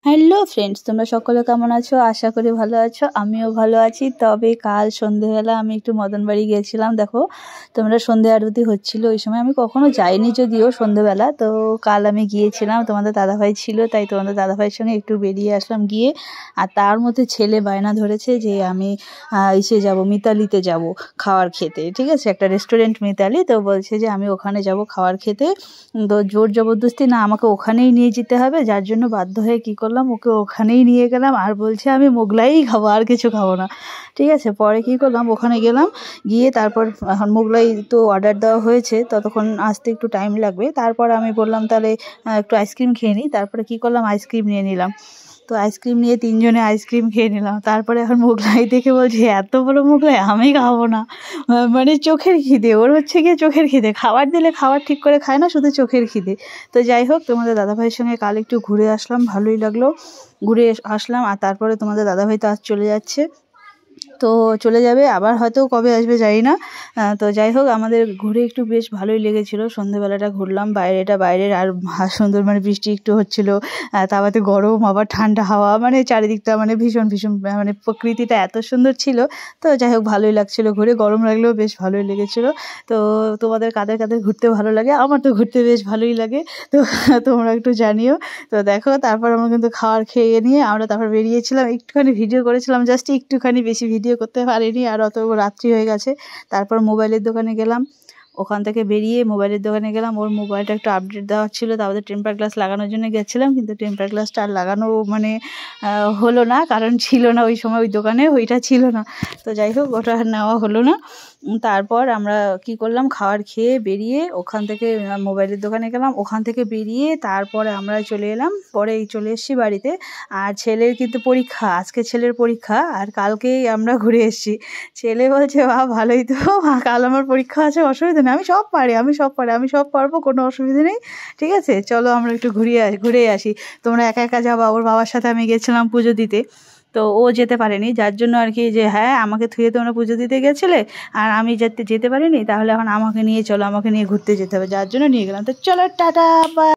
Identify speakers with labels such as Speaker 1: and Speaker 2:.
Speaker 1: Hello friends, তোমরা সকলে কেমন আছো? আশা করি ভালো আছো। আমিও ভালো আছি। তবে কাল সন্ধেবেলা আমি একটু মদন বাড়ি গিয়েছিলাম। দেখো, তোমরা সন্ধে আরতি হচ্ছিল, ওই সময় আমি কখনো যাইনি যদিও সন্ধেবেলা। তো কাল আমি গিয়েছিলাম, তোমাদের দাদাভাই ছিল, তাই তোমাদের দাদাভাইয়ের সঙ্গে একটু বেরিয়ে আসলাম গিয়ে। আর তার মধ্যে ছেলে বায়না ধরেছে যে আমি ইসে যাব, মিতালিতে যাব খাওয়ার খেতে। ঠিক আছে, একটা রেস্টুরেন্ট মিতালি, তো বলছে যে আমি ওখানে যাব খাওয়ার খেতে। তো জোর জবরদস্তি না, আমাকে ওখানেই নিয়ে যেতে হবে, যার জন্য বাধ্য হয়ে কী করলাম, ওকে ওখানেই নিয়ে গেলাম। আর বলছে আমি মোগলাই খাবো, আর কিছু খাবো না। ঠিক আছে, পরে কী করলাম, ওখানে গেলাম, গিয়ে তারপর এখন মোগলাই তো অর্ডার দেওয়া হয়েছে, ততক্ষণ আসতে একটু টাইম লাগবে। তারপর আমি বললাম তাহলে একটু আইসক্রিম খেয়ে নিই। তারপরে কী করলাম, আইসক্রিম নিয়ে নিলাম। তো আইসক্রিম নিয়ে তিনজনে আইসক্রিম খেয়ে নিলাম। তারপরে এখন মোগলাই দেখে বলছে এত বড় মোগলাই আমি খাবো না। মানে চোখের খিদে ওর, হচ্ছে গিয়ে চোখের খিদে। খাবার দিলে খাবার ঠিক করে খায় না, শুধু চোখের খিদে। তো যাই হোক, তোমাদের দাদাভাইয়ের সঙ্গে কাল একটু ঘুরে আসলাম, ভালোই লাগলো। ঘুরে আসলাম, আর তারপরে তোমাদের দাদাভাই তো আজ চলে যাচ্ছে, তো চলে যাবে আবার, হয়তো কবে আসবে জানি না। তো যাই হোক, আমাদের ঘুরে একটু বেশ ভালোই লেগেছিলো। সন্ধেবেলাটা ঘুরলাম, বাইরের আর সুন্দর, মানে বৃষ্টি একটু হচ্ছিলো, তারপরে গরম, আবার ঠান্ডা হাওয়া, মানে চারিদিকটা মানে ভীষণ ভীষণ, মানে প্রকৃতিটা এত সুন্দর ছিল। তো যাই হোক, ভালোই লাগছিলো ঘুরে, গরম লাগলেও বেশ ভালোই লেগেছিলো। তো তোমাদের কাদের কাদের ঘুরতে ভালো লাগে? আমার তো ঘুরতে বেশ ভালোই লাগে। তো তোমরা একটু জানিও। তো দেখো, তারপর আমরা কিন্তু খাবার খেয়ে নিয়ে আমরা তারপর বেরিয়েছিলাম, একটুখানি ভিডিও করেছিলাম, জাস্ট একটুখানি, বেশি ভিডিও করতে পারিনি, আর অত রাত্রি হয়ে গেছে। তারপর মোবাইলের দোকানে গেলাম, ওখান থেকে বেরিয়ে মোবাইলের দোকানে গেলাম, ওর মোবাইলটা একটু আপডেট দেওয়ার ছিল, তারপরে টেম্পার গ্লাস লাগানোর জন্য গেছিলাম, কিন্তু টেম্পার গ্লাসটা আর লাগানো মানে হলো না, কারণ ছিল না ওই সময় ওই দোকানে, ওইটা ছিল না। তো যাই হোক, ওটা আর নেওয়া হলো না। তারপর আমরা কি করলাম, খাবার খেয়ে বেরিয়ে ওখান থেকে মোবাইলের দোকানে গেলাম, ওখান থেকে বেরিয়ে তারপরে আমরা চলে এলাম, পরে চলে এসেছি বাড়িতে। আর ছেলের কিন্তু পরীক্ষা, আজকে ছেলের পরীক্ষা, আর কালকেই আমরা ঘুরে এসেছি। ছেলে বলছে বাহ ভালোই তো, কাল আমার পরীক্ষা আছে, অসুবিধা নেই, আমি সব পারি, আমি সব পারবো, কোনো অসুবিধা নেই। ঠিক আছে, চলো আমরা একটু ঘুরে আসি। তোমরা একা একা যাবা? ওর বাবার সাথে আমি গেছিলাম পুজো দিতে, তো ও যেতে পারেনি, যার জন্য আর কি, যে হ্যাঁ আমাকে থুয়ে তোমরা পুজো দিতে গেছিলে আর আমি যেতে পারিনি, তাহলে এখন আমাকে নিয়ে চলো, আমাকে নিয়ে ঘুরতে যেতে হবে, যার জন্য নিয়ে গেলাম। তো চলো, টাটা, বাই।